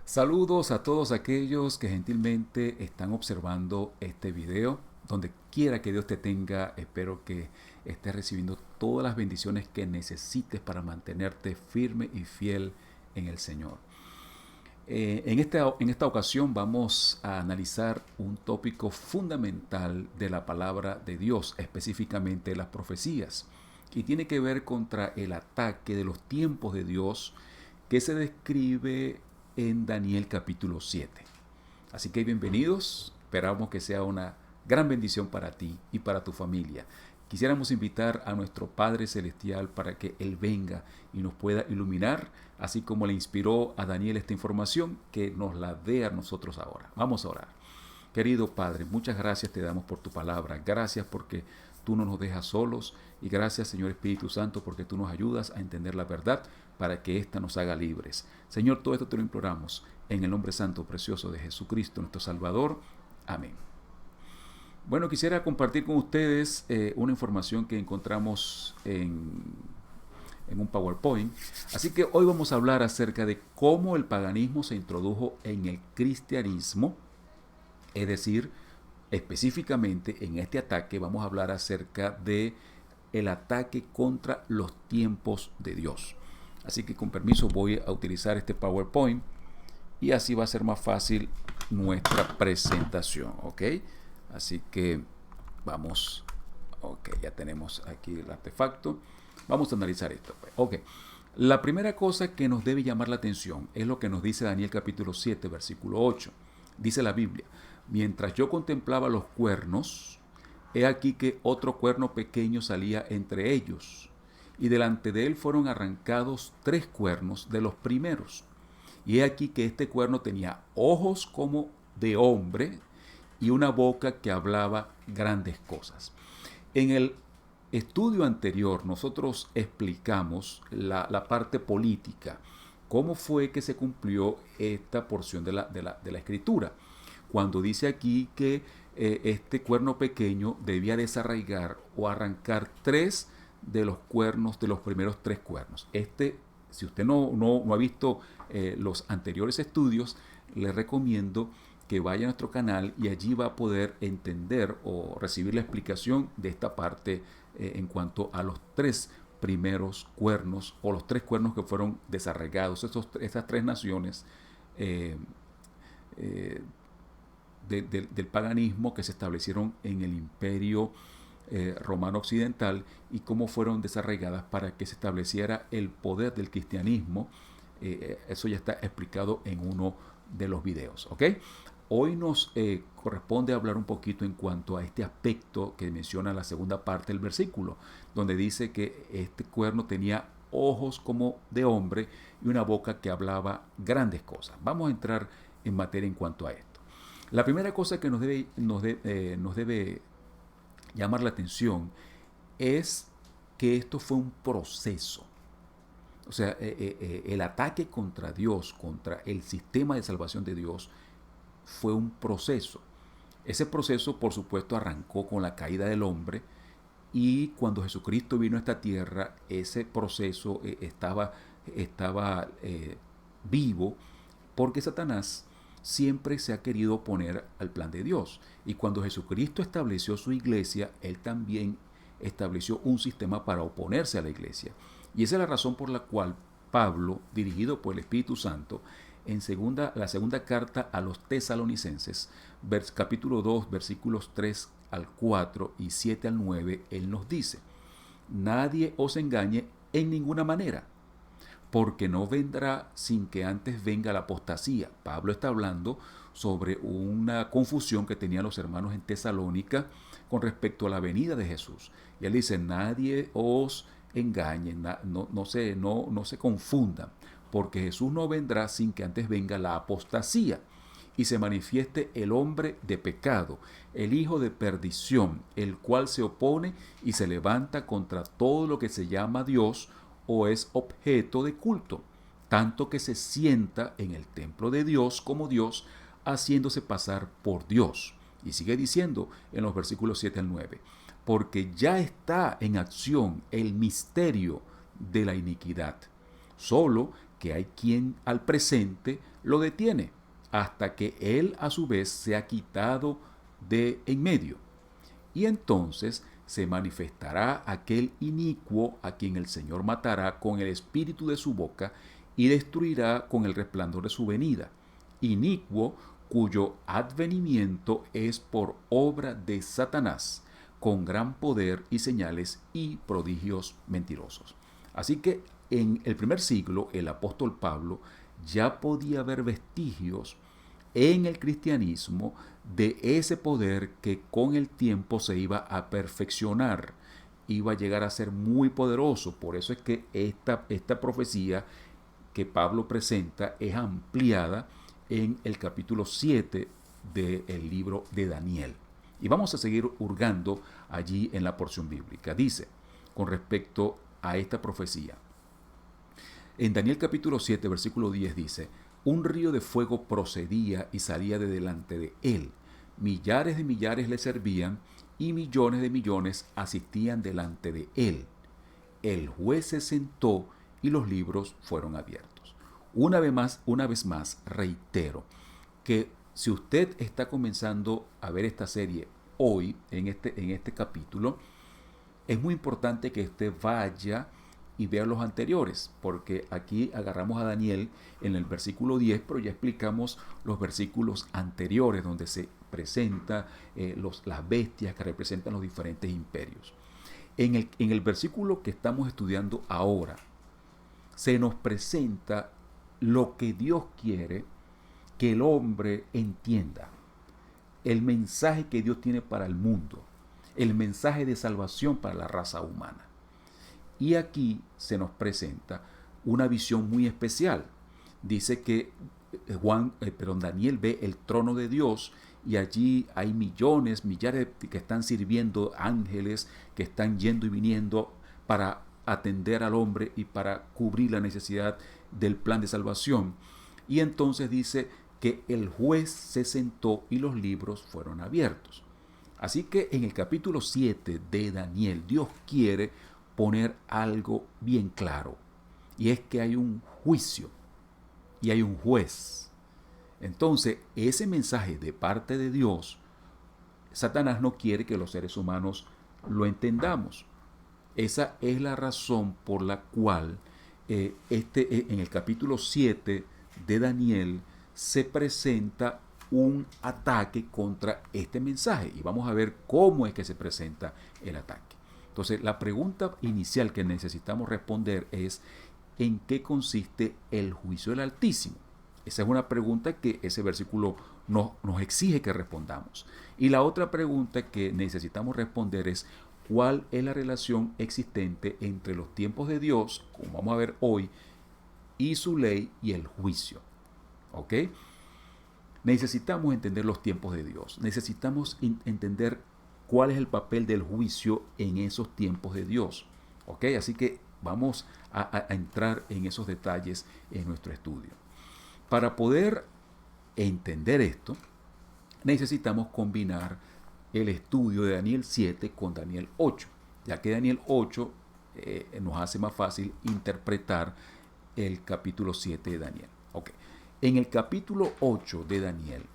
Saludos a todos aquellos que gentilmente están observando este video. Donde quiera que Dios te tenga, espero que estés recibiendo todas las bendiciones que necesites para mantenerte firme y fiel en el Señor. En esta ocasión vamos a analizar un tópico fundamental de la palabra de Dios, específicamente las profecías, y tiene que ver contra el ataque de los tiempos de Dios que se describe en Daniel capítulo 7. Así que bienvenidos, esperamos que sea una gran bendición para ti y para tu familia. Quisiéramos invitar a nuestro Padre Celestial para que Él venga y nos pueda iluminar, así como le inspiró a Daniel esta información, que nos la dé a nosotros ahora. Vamos a orar. Querido Padre, muchas gracias te damos por tu palabra. Gracias porque tú no nos dejas solos y gracias, Señor Espíritu Santo, porque tú nos ayudas a entender la verdad para que ésta nos haga libres. Señor, todo esto te lo imploramos en el nombre santo precioso de Jesucristo, nuestro Salvador. Amén. Bueno, quisiera compartir con ustedes una información que encontramos en un PowerPoint. Así que hoy vamos a hablar acerca de cómo el paganismo se introdujo en el cristianismo. Es decir, específicamente en este ataque vamos a hablar acerca de el ataque contra los tiempos de Dios. Así que con permiso voy a utilizar este PowerPoint y así va a ser más fácil nuestra presentación, ¿ok? Así que vamos, ok, ya tenemos aquí el artefacto. Vamos a analizar esto, pues. Ok, la primera cosa que nos debe llamar la atención es lo que nos dice Daniel capítulo 7, versículo 8. Dice la Biblia: mientras yo contemplaba los cuernos, he aquí que otro cuerno pequeño salía entre ellos, y delante de él fueron arrancados 3 cuernos de los primeros. Y he aquí que este cuerno tenía ojos como de hombre y una boca que hablaba grandes cosas. En el estudio anterior nosotros explicamos la parte política, cómo fue que se cumplió esta porción de la escritura, cuando dice aquí que este cuerno pequeño debía desarraigar o arrancar 3 de los cuernos, de los primeros 3 cuernos. Si usted no ha visto los anteriores estudios, le recomiendo que vaya a nuestro canal y allí va a poder entender o recibir la explicación de esta parte en cuanto a los 3 primeros cuernos o los 3 cuernos que fueron desarraigados, esas 3 naciones eh, eh, del paganismo que se establecieron en el imperio romano occidental y cómo fueron desarraigadas para que se estableciera el poder del cristianismo. Eso ya está explicado en uno de los videos, ¿ok? Hoy nos corresponde hablar un poquito en cuanto a este aspecto que menciona la segunda parte del versículo, donde dice que este cuerno tenía ojos como de hombre y una boca que hablaba grandes cosas. Vamos a entrar en materia en cuanto a esto. La primera cosa que nos debe llamar la atención es que esto fue un proceso. O sea, el ataque contra Dios, contra el sistema de salvación de Dios, fue un proceso. Ese proceso, por supuesto, arrancó con la caída del hombre y cuando Jesucristo vino a esta tierra, ese proceso estaba vivo porque Satanás siempre se ha querido oponer al plan de Dios. Y cuando Jesucristo estableció su iglesia, Él también estableció un sistema para oponerse a la iglesia. Y esa es la razón por la cual Pablo, dirigido por el Espíritu Santo, en la segunda carta a los tesalonicenses, capítulo 2, versículos 3 al 4 y 7 al 9, él nos dice: nadie os engañe en ninguna manera, porque no vendrá sin que antes venga la apostasía. Pablo está hablando sobre una confusión que tenían los hermanos en Tesalónica con respecto a la venida de Jesús. Y él dice: nadie os engañe, no se confundan, porque Jesús no vendrá sin que antes venga la apostasía y se manifieste el hombre de pecado, el hijo de perdición, el cual se opone y se levanta contra todo lo que se llama Dios o es objeto de culto, tanto que se sienta en el templo de Dios como Dios, haciéndose pasar por Dios. Y sigue diciendo en los versículos 7 al 9: porque ya está en acción el misterio de la iniquidad, solo que hay quien al presente lo detiene hasta que él a su vez se ha quitado de en medio. Y entonces se manifestará aquel inicuo a quien el Señor matará con el espíritu de su boca y destruirá con el resplandor de su venida. Inicuo cuyo advenimiento es por obra de Satanás, con gran poder y señales y prodigios mentirosos. Así que en el primer siglo el apóstol Pablo ya podía ver vestigios en el cristianismo de ese poder que con el tiempo se iba a perfeccionar, iba a llegar a ser muy poderoso. Por eso es que esta profecía que Pablo presenta es ampliada en el capítulo 7 del libro de Daniel. Y vamos a seguir hurgando allí en la porción bíblica. Dice, con respecto a esta profecía, en Daniel capítulo 7, versículo 10 dice, un río de fuego procedía y salía de delante de él. Millares de millares le servían y millones de millones asistían delante de él. El juez se sentó y los libros fueron abiertos. Una vez más, reitero que si usted está comenzando a ver esta serie hoy, en este capítulo, es muy importante que usted vaya y vea los anteriores, porque aquí agarramos a Daniel en el versículo 10, pero ya explicamos los versículos anteriores donde se presenta las bestias que representan los diferentes imperios. En el versículo que estamos estudiando ahora, se nos presenta lo que Dios quiere que el hombre entienda, el mensaje que Dios tiene para el mundo, el mensaje de salvación para la raza humana. Y aquí se nos presenta una visión muy especial. Dice que Daniel ve el trono de Dios y allí hay millones, millares que están sirviendo, ángeles que están yendo y viniendo para atender al hombre y para cubrir la necesidad del plan de salvación. Y entonces dice que el juez se sentó y los libros fueron abiertos. Así que en el capítulo 7 de Daniel, Dios quiere poner algo bien claro, y es que hay un juicio y hay un juez. Entonces, ese mensaje de parte de Dios, Satanás no quiere que los seres humanos lo entendamos. Esa es la razón por la cual en el capítulo 7 de Daniel se presenta un ataque contra este mensaje. Y vamos a ver cómo es que se presenta el ataque. Entonces, la pregunta inicial que necesitamos responder es: ¿en qué consiste el juicio del Altísimo? Esa es una pregunta que ese versículo nos exige que respondamos. Y la otra pregunta que necesitamos responder es: ¿cuál es la relación existente entre los tiempos de Dios, como vamos a ver hoy, y su ley y el juicio? ¿Ok? Necesitamos entender los tiempos de Dios. Necesitamos entender cuál es el papel del juicio en esos tiempos de Dios. ¿Ok? Así que vamos a entrar en esos detalles en nuestro estudio. Para poder entender esto, necesitamos combinar el estudio de Daniel 7 con Daniel 8, ya que Daniel 8 nos hace más fácil interpretar el capítulo 7 de Daniel. Okay. En el capítulo 8 de Daniel,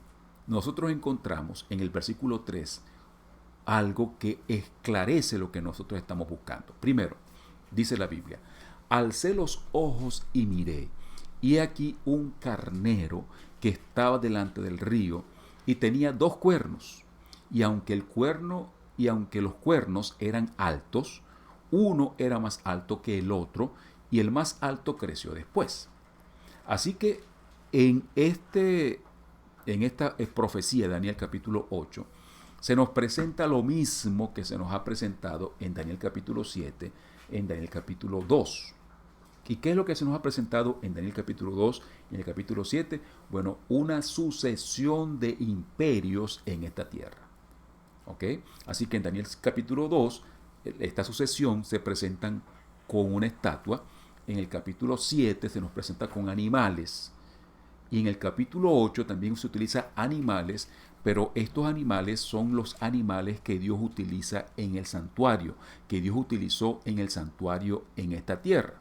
nosotros encontramos en el versículo 3 algo que esclarece lo que nosotros estamos buscando. Primero, dice la Biblia: alcé los ojos y miré, y aquí un carnero que estaba delante del río y tenía 2 cuernos, y aunque los cuernos eran altos, uno era más alto que el otro, y el más alto creció después. Así que en esta profecía de Daniel capítulo 8, se nos presenta lo mismo que se nos ha presentado en Daniel capítulo 7, en Daniel capítulo 2. ¿Y qué es lo que se nos ha presentado en Daniel capítulo 2 y en el capítulo 7? Bueno, una sucesión de imperios en esta tierra. ¿Ok? Así que en Daniel capítulo 2, esta sucesión se presentan con una estatua. En el capítulo 7 se nos presenta con animales. Y en el capítulo 8 también se utiliza animales, pero estos animales son los animales que Dios utiliza en el santuario, que Dios utilizó en el santuario en esta tierra.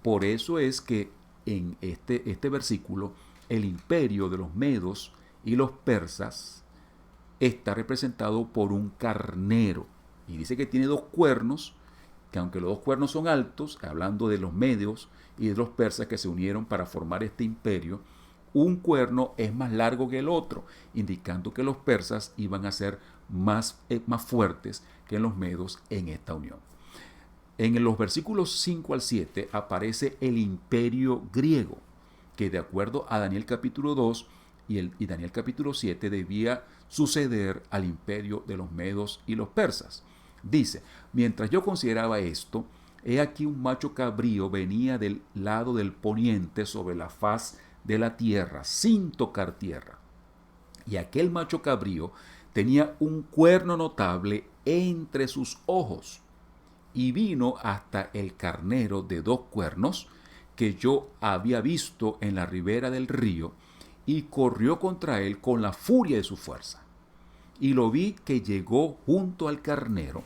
Por eso es que en este versículo el imperio de los medos y los persas está representado por un carnero. Y dice que tiene dos cuernos, que aunque los dos cuernos son altos, hablando de los medios y de los persas que se unieron para formar este imperio, un cuerno es más largo que el otro, indicando que los persas iban a ser más fuertes que los medos en esta unión. En los versículos 5 al 7 aparece el imperio griego, que de acuerdo a Daniel capítulo 2 y Daniel capítulo 7 debía suceder al imperio de los medos y los persas. Dice, mientras yo consideraba esto, he aquí un macho cabrío venía del lado del poniente sobre la faz de la tierra, sin tocar tierra. Y aquel macho cabrío tenía un cuerno notable entre sus ojos, y vino hasta el carnero de dos cuernos que yo había visto en la ribera del río, y corrió contra él con la furia de su fuerza. Y lo vi que llegó junto al carnero,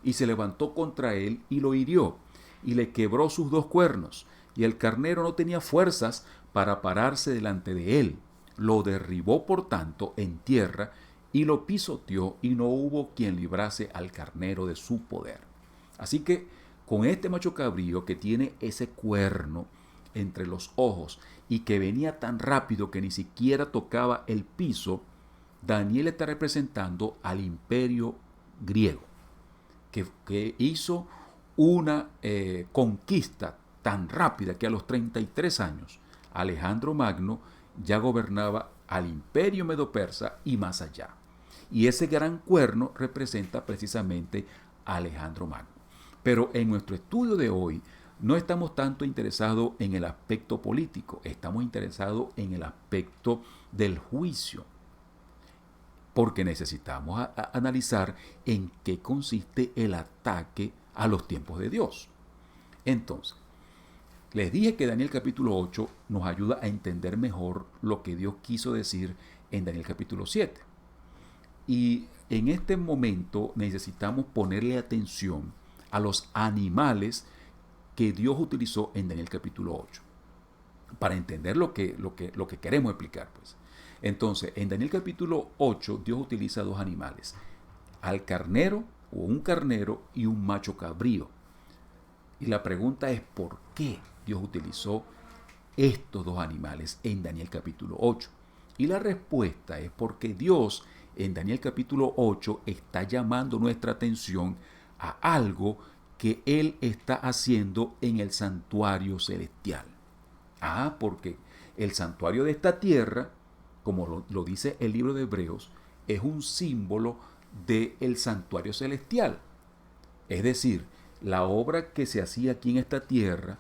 y se levantó contra él y lo hirió, y le quebró sus dos cuernos, y el carnero no tenía fuerzas para pararse delante de él. Lo derribó por tanto en tierra, y lo pisoteó, y no hubo quien librase al carnero de su poder. Así que con este macho cabrío que tiene ese cuerno entre los ojos y que venía tan rápido que ni siquiera tocaba el piso, Daniel está representando al imperio griego, que hizo una conquista tan rápida que a los 33 años Alejandro Magno ya gobernaba al imperio medo-persa y más allá. Y ese gran cuerno representa precisamente a Alejandro Magno. Pero en nuestro estudio de hoy no estamos tanto interesados en el aspecto político, estamos interesados en el aspecto del juicio, porque necesitamos analizar en qué consiste el ataque a los tiempos de Dios. Entonces, les dije que Daniel capítulo 8 nos ayuda a entender mejor lo que Dios quiso decir en Daniel capítulo 7. Y en este momento necesitamos ponerle atención a los animales que Dios utilizó en Daniel capítulo 8 para entender lo que queremos explicar, pues. Entonces, en Daniel capítulo 8 Dios utiliza dos animales, al carnero o un carnero y un macho cabrío. Y la pregunta es ¿por qué Dios utilizó estos dos animales en Daniel capítulo 8? Y la respuesta es porque Dios en Daniel capítulo 8 está llamando nuestra atención a algo que Él está haciendo en el santuario celestial. Porque el santuario de esta tierra, como lo dice el libro de Hebreos, es un símbolo del santuario celestial. Es decir, la obra que se hacía aquí en esta tierra,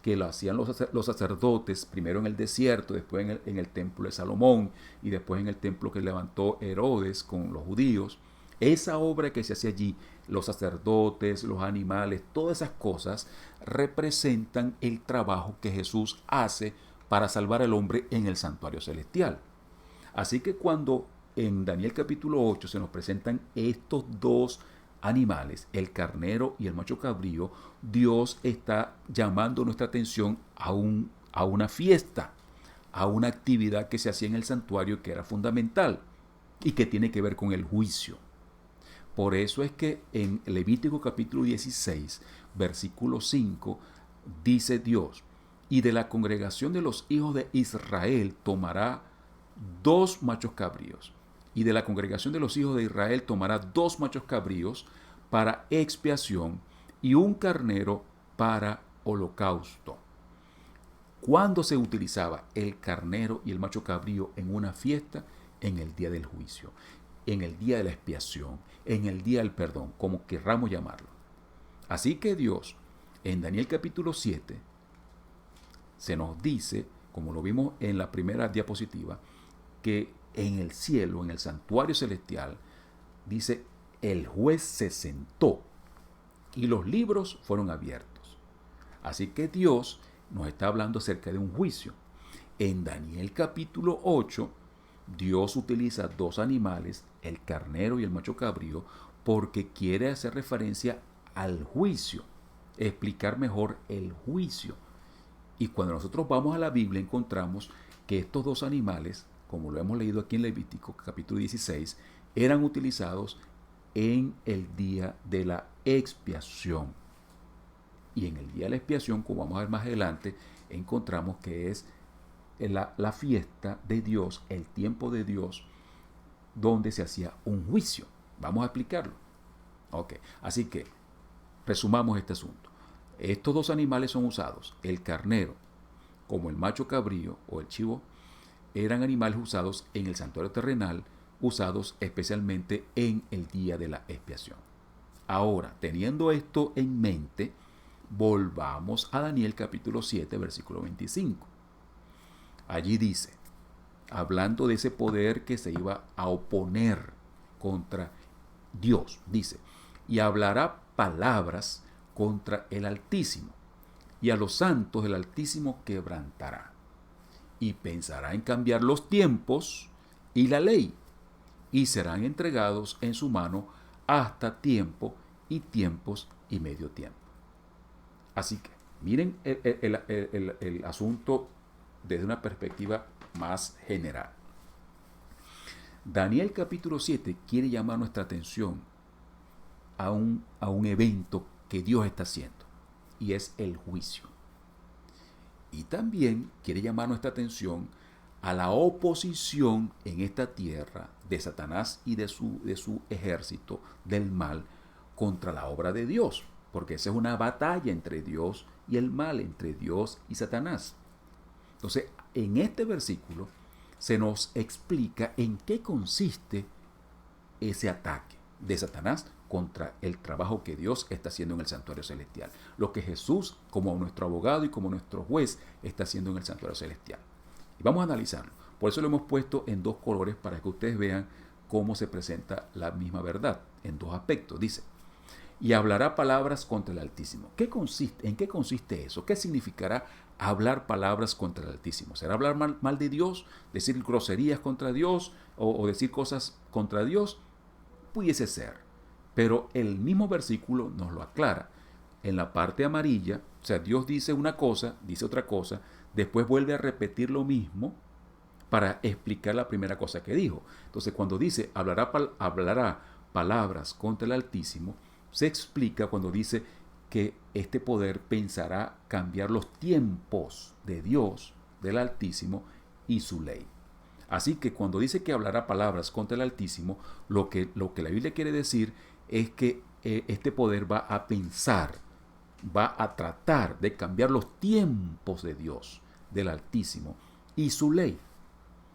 que lo hacían los sacerdotes, primero en el desierto, después en el templo de Salomón y después en el templo que levantó Herodes con los judíos, esa obra que se hacía allí, los sacerdotes, los animales, todas esas cosas representan el trabajo que Jesús hace para salvar al hombre en el santuario celestial. Así que cuando en Daniel capítulo 8 se nos presentan estos dos animales, el carnero y el macho cabrío, Dios está llamando nuestra atención a una fiesta, a una actividad que se hacía en el santuario que era fundamental y que tiene que ver con el juicio. Por eso es que en Levítico capítulo 16, versículo 5, dice Dios, y de la congregación de los hijos de Israel tomará dos machos cabríos, y de la congregación de los hijos de Israel tomará dos machos cabríos para expiación y un carnero para holocausto. ¿Cuándo se utilizaba el carnero y el macho cabrío en una fiesta? En el día del juicio, en el día de la expiación, en el día del perdón, como querramos llamarlo. Así que Dios, en Daniel capítulo 7, se nos dice, como lo vimos en la primera diapositiva, que en el cielo, en el santuario celestial, dice, el juez se sentó y los libros fueron abiertos. Así que Dios nos está hablando acerca de un juicio. En Daniel capítulo 8, Dios utiliza dos animales, el carnero y el macho cabrío, porque quiere hacer referencia al juicio, explicar mejor el juicio. Y cuando nosotros vamos a la Biblia encontramos que estos dos animales, como lo hemos leído aquí en Levítico capítulo 16, eran utilizados en el día de la expiación. Y en el día de la expiación, como vamos a ver más adelante, encontramos que es la fiesta de Dios, el tiempo de Dios, donde se hacía un juicio. Vamos a explicarlo. Ok, así que resumamos este asunto. Estos dos animales son usados, el carnero como el macho cabrío o el chivo, eran animales usados en el santuario terrenal, usados especialmente en el día de la expiación. Ahora, teniendo esto en mente, volvamos a Daniel capítulo 7, versículo 25. Allí dice, hablando de ese poder que se iba a oponer contra Dios, dice, y hablará palabras contra el Altísimo, y a los santos del Altísimo quebrantará, y pensará en cambiar los tiempos y la ley, y serán entregados en su mano hasta tiempo y tiempos y medio tiempo. Así que miren el asunto desde una perspectiva más general. Daniel capítulo 7 quiere llamar nuestra atención a un evento que Dios está haciendo, y es el juicio. Y también quiere llamar nuestra atención a la oposición en esta tierra de Satanás y de su ejército del mal contra la obra de Dios, porque esa es una batalla entre Dios y el mal, entre Dios y Satanás. Entonces, en este versículo se nos explica en qué consiste ese ataque de Satanás contra el trabajo que Dios está haciendo en el santuario celestial. Lo que Jesús, como nuestro abogado y como nuestro juez, está haciendo en el santuario celestial. Y vamos a analizarlo. Por eso lo hemos puesto en dos colores para que ustedes vean cómo se presenta la misma verdad en dos aspectos. Dice, y hablará palabras contra el Altísimo. ¿En qué consiste eso? ¿Qué significará hablar palabras contra el Altísimo? ¿Será hablar mal de Dios? ¿Decir groserías contra Dios? ¿O decir cosas contra Dios? Pudiese ser. Pero el mismo versículo nos lo aclara. En la parte amarilla, o sea, Dios dice una cosa, dice otra cosa, después vuelve a repetir lo mismo para explicar la primera cosa que dijo. Entonces, cuando dice hablará palabras contra el Altísimo, se explica cuando dice que este poder pensará cambiar los tiempos de Dios, del Altísimo, y su ley. Así que cuando dice que hablará palabras contra el Altísimo, lo que la Biblia quiere decir es que este poder va a pensar, va a tratar de cambiar los tiempos de Dios, del Altísimo, y su ley.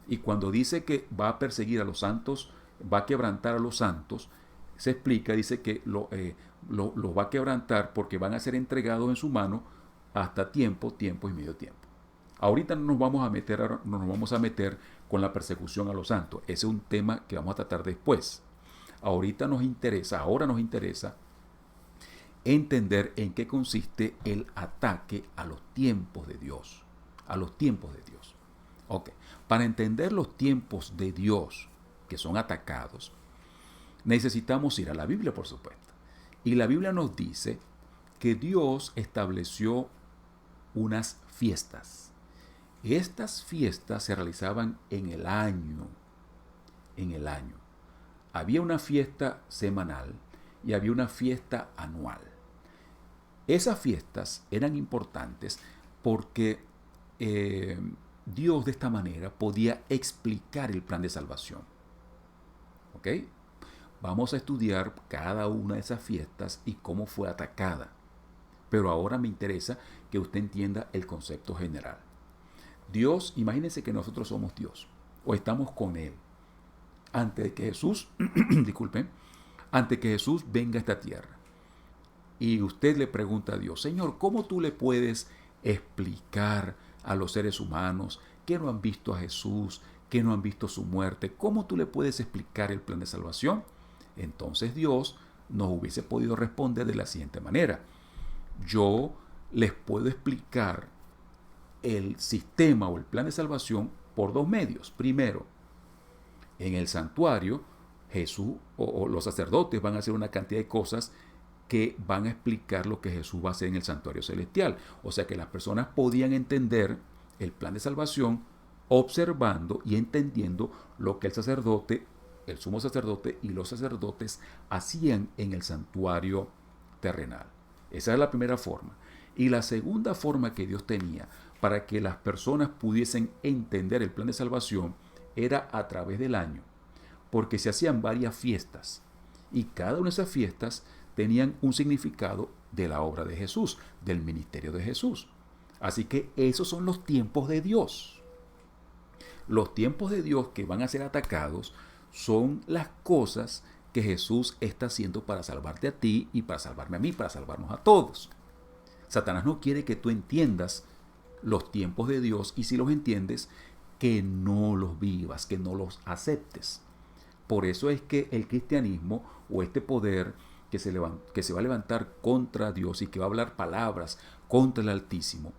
Y cuando dice que va a perseguir a los santos, va a quebrantar a los santos, se explica, dice que los va a quebrantar porque van a ser entregados en su mano hasta tiempo y medio tiempo. Ahorita no nos vamos a meter con la persecución a los santos. Ese es un tema que vamos a tratar después. Ahora nos interesa entender en qué consiste el ataque a los tiempos de Dios. A los tiempos de Dios. Ok. Para entender los tiempos de Dios que son atacados, necesitamos ir a la Biblia, por supuesto. Y la Biblia nos dice que Dios estableció unas fiestas. Estas fiestas se realizaban en el año. Había una fiesta semanal y había una fiesta anual. Esas fiestas eran importantes porque Dios de esta manera podía explicar el plan de salvación. ¿Ok? Vamos a estudiar cada una de esas fiestas y cómo fue atacada. Pero ahora me interesa que usted entienda el concepto general. Dios, imagínense que nosotros somos Dios o estamos con Él. Antes de que Jesús, antes que Jesús venga a esta tierra. Y usted le pregunta a Dios, Señor, ¿cómo tú le puedes explicar a los seres humanos que no han visto a Jesús, que no han visto su muerte? ¿Cómo tú le puedes explicar el plan de salvación? Entonces Dios nos hubiese podido responder de la siguiente manera. Yo les puedo explicar el sistema o el plan de salvación por dos medios. Primero, en el santuario, Jesús o los sacerdotes van a hacer una cantidad de cosas que van a explicar lo que Jesús va a hacer en el santuario celestial. O sea que las personas podían entender el plan de salvación observando y entendiendo lo que el sacerdote, el sumo sacerdote y los sacerdotes hacían en el santuario terrenal. Esa es la primera forma. Y la segunda forma que Dios tenía para que las personas pudiesen entender el plan de salvación era a través del año, porque se hacían varias fiestas y cada una de esas fiestas tenían un significado de la obra de Jesús, del ministerio de Jesús. Así que esos son los tiempos de Dios. Los tiempos de Dios que van a ser atacados son las cosas que Jesús está haciendo para salvarte a ti y para salvarme a mí, para salvarnos a todos. Satanás no quiere que tú entiendas los tiempos de Dios y si los entiendes, que no los vivas, que no los aceptes. Por eso es que el cristianismo o este poder que se va a levantar contra Dios y que va a hablar palabras contra el Altísimo,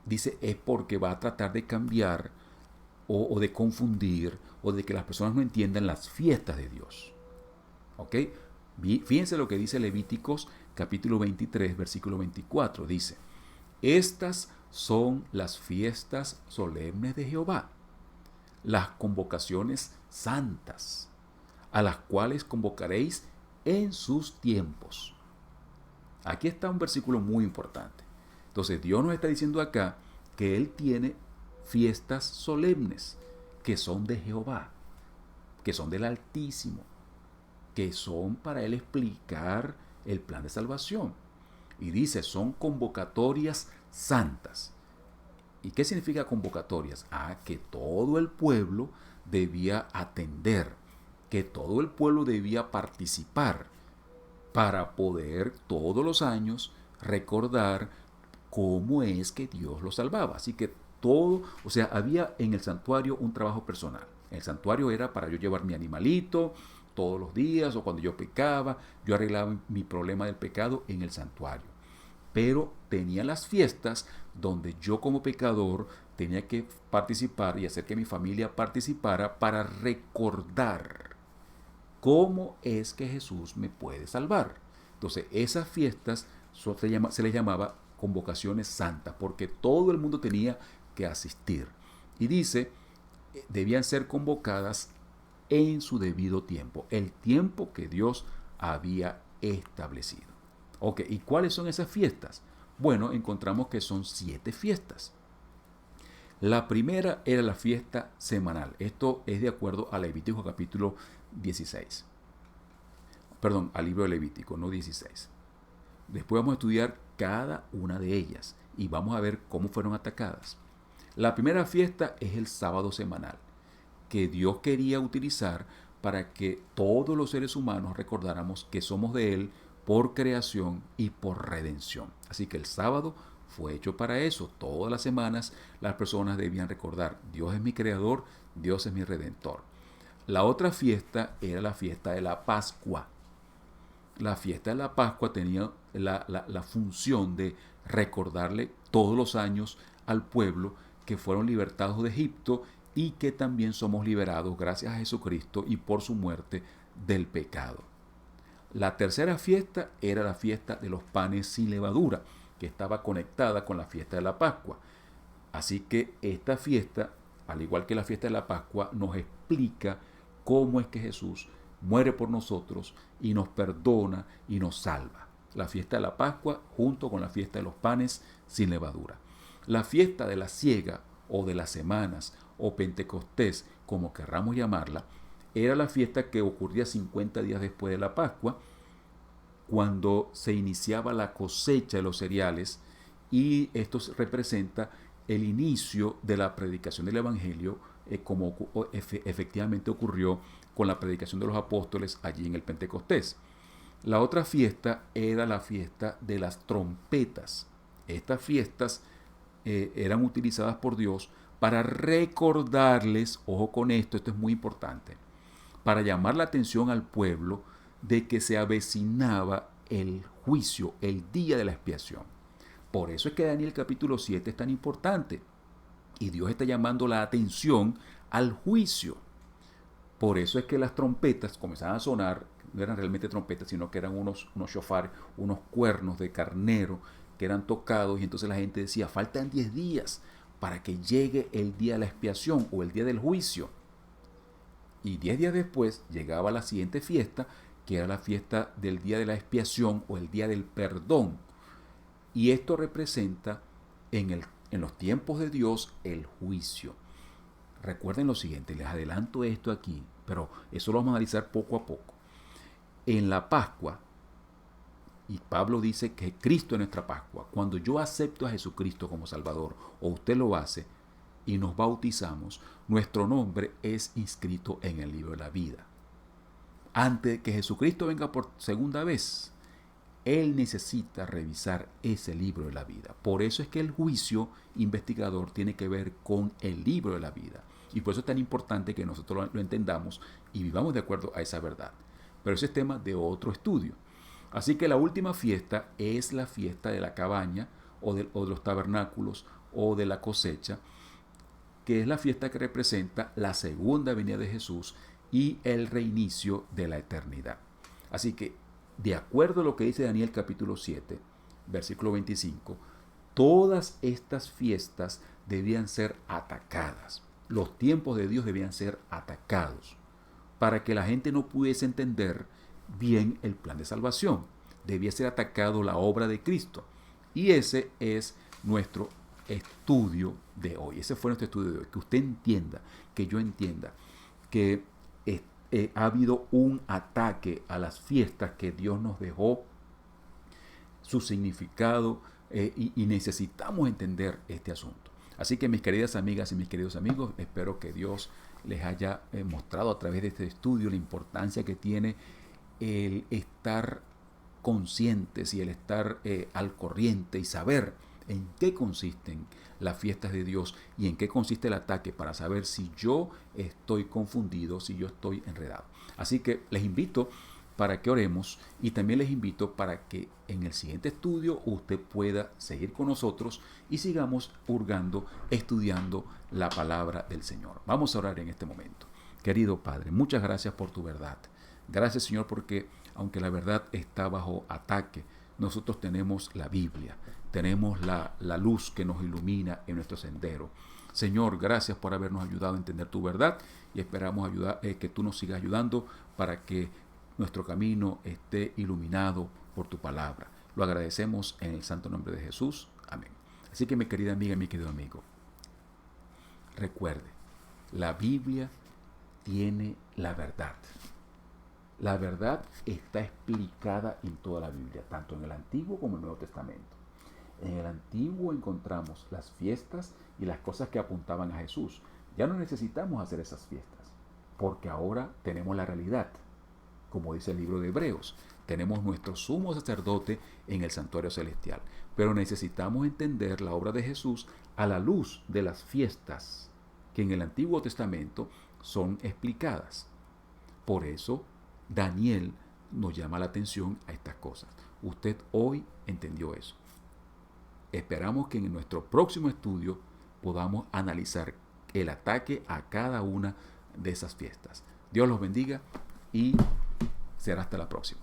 dice es porque va a tratar de cambiar o de confundir o de que las personas no entiendan las fiestas de Dios. ¿Ok? Fíjense lo que dice Levíticos capítulo 23, versículo 24. Dice, estas son las fiestas solemnes de Jehová, las convocaciones santas, a las cuales convocaréis en sus tiempos. Aquí está un versículo muy importante. Entonces Dios nos está diciendo acá que Él tiene fiestas solemnes que son de Jehová, que son del Altísimo, que son para Él explicar el plan de salvación. Y dice, son convocatorias santas. ¿Y qué significa convocatorias? Que todo el pueblo debía atender, que todo el pueblo debía participar para poder todos los años recordar cómo es que Dios los salvaba. Así que todo, o sea, había en el santuario un trabajo personal. El santuario era para yo llevar mi animalito todos los días o cuando yo pecaba, yo arreglaba mi problema del pecado en el santuario. Pero tenía las fiestas donde yo como pecador tenía que participar y hacer que mi familia participara para recordar cómo es que Jesús me puede salvar. Entonces esas fiestas se les llamaba convocaciones santas porque todo el mundo tenía que asistir. Y dice, debían ser convocadas en su debido tiempo, el tiempo que Dios había establecido. Ok, ¿y cuáles son esas fiestas? Bueno, encontramos que son 7 fiestas. La primera era la fiesta semanal. Esto es de acuerdo a Levítico capítulo 16. Perdón, al libro de Levítico, no 16. Después vamos a estudiar cada una de ellas y vamos a ver cómo fueron atacadas. La primera fiesta es el sábado semanal, que Dios quería utilizar para que todos los seres humanos recordáramos que somos de Él por creación y por redención. Así que el sábado fue hecho para eso. Todas las semanas las personas debían recordar, Dios es mi creador, Dios es mi redentor. La otra fiesta era la fiesta de la Pascua. La fiesta de la Pascua tenía la función de recordarle todos los años al pueblo que fueron libertados de Egipto y que también somos liberados gracias a Jesucristo y por su muerte del pecado. La tercera fiesta era la fiesta de los panes sin levadura, que estaba conectada con la fiesta de la Pascua. Así que esta fiesta, al igual que la fiesta de la Pascua, nos explica cómo es que Jesús muere por nosotros y nos perdona y nos salva. La fiesta de la Pascua junto con la fiesta de los panes sin levadura. La fiesta de la siega o de las semanas o Pentecostés, como querramos llamarla, era la fiesta que ocurría 50 días después de la Pascua, cuando se iniciaba la cosecha de los cereales, y esto representa el inicio de la predicación del Evangelio, como efectivamente ocurrió con la predicación de los apóstoles allí en el Pentecostés. La otra fiesta era la fiesta de las trompetas. Estas fiestas eran utilizadas por Dios para recordarles, ojo con esto, esto es muy importante, para llamar la atención al pueblo de que se avecinaba el juicio, el día de la expiación. Por eso es que Daniel capítulo 7 es tan importante. Y Dios está llamando la atención al juicio. Por eso es que las trompetas comenzaban a sonar no eran realmente trompetas, sino que eran unos shofar, unos cuernos de carnero que eran tocados, y entonces la gente decía, faltan 10 días para que llegue el día de la expiación o el día del juicio. Y 10 días después llegaba la siguiente fiesta, que era la fiesta del día de la expiación o el día del perdón. Y esto representa en los tiempos de Dios el juicio. Recuerden lo siguiente, les adelanto esto aquí, pero eso lo vamos a analizar poco a poco. En la Pascua, y Pablo dice que Cristo es nuestra Pascua, cuando yo acepto a Jesucristo como Salvador, o usted lo hace, y nos bautizamos, nuestro nombre es inscrito en el libro de la vida. Antes de que Jesucristo venga por segunda vez, Él necesita revisar ese libro de la vida. Por eso es que el juicio investigador tiene que ver con el libro de la vida. Y por eso es tan importante que nosotros lo entendamos y vivamos de acuerdo a esa verdad. Pero ese es tema de otro estudio. Así que la última fiesta es la fiesta de la cabaña o de los tabernáculos o de la cosecha, que es la fiesta que representa la segunda venida de Jesús y el reinicio de la eternidad. Así que, de acuerdo a lo que dice Daniel capítulo 7, versículo 25, todas estas fiestas debían ser atacadas. Los tiempos de Dios debían ser atacados para que la gente no pudiese entender bien el plan de salvación. Debía ser atacado la obra de Cristo. Y ese es nuestro estudio de hoy. Ese fue nuestro estudio de hoy. Que usted entienda, que yo entienda, que ha habido un ataque a las fiestas que Dios nos dejó, su significado, y necesitamos entender este asunto. Así que mis queridas amigas y mis queridos amigos, espero que Dios les haya mostrado a través de este estudio la importancia que tiene el estar conscientes y el estar al corriente y saber en qué consisten las fiestas de Dios y en qué consiste el ataque, para saber si yo estoy confundido, si yo estoy enredado. Así que les invito para que oremos, y también les invito para que en el siguiente estudio usted pueda seguir con nosotros y sigamos hurgando, estudiando la palabra del Señor. Vamos a orar en este momento. Querido Padre, muchas gracias por tu verdad. Gracias, Señor, porque aunque la verdad está bajo ataque, nosotros tenemos la Biblia, tenemos la luz que nos ilumina en nuestro sendero. Señor, gracias por habernos ayudado a entender tu verdad, y esperamos que tú nos sigas ayudando para que nuestro camino esté iluminado por tu palabra. Lo agradecemos en el santo nombre de Jesús. Amén. Así que, mi querida amiga, mi querido amigo, recuerde, la Biblia tiene la verdad. La verdad está explicada en toda la Biblia, tanto en el Antiguo como en el Nuevo Testamento. En el Antiguo encontramos las fiestas y las cosas que apuntaban a Jesús. Ya no necesitamos hacer esas fiestas, porque ahora tenemos la realidad. Como dice el libro de Hebreos, tenemos nuestro sumo sacerdote en el santuario celestial. Pero necesitamos entender la obra de Jesús a la luz de las fiestas que en el Antiguo Testamento son explicadas. Por eso, Daniel nos llama la atención a estas cosas. Usted hoy entendió eso. Esperamos que en nuestro próximo estudio podamos analizar el ataque a cada una de esas fiestas. Dios los bendiga y será hasta la próxima.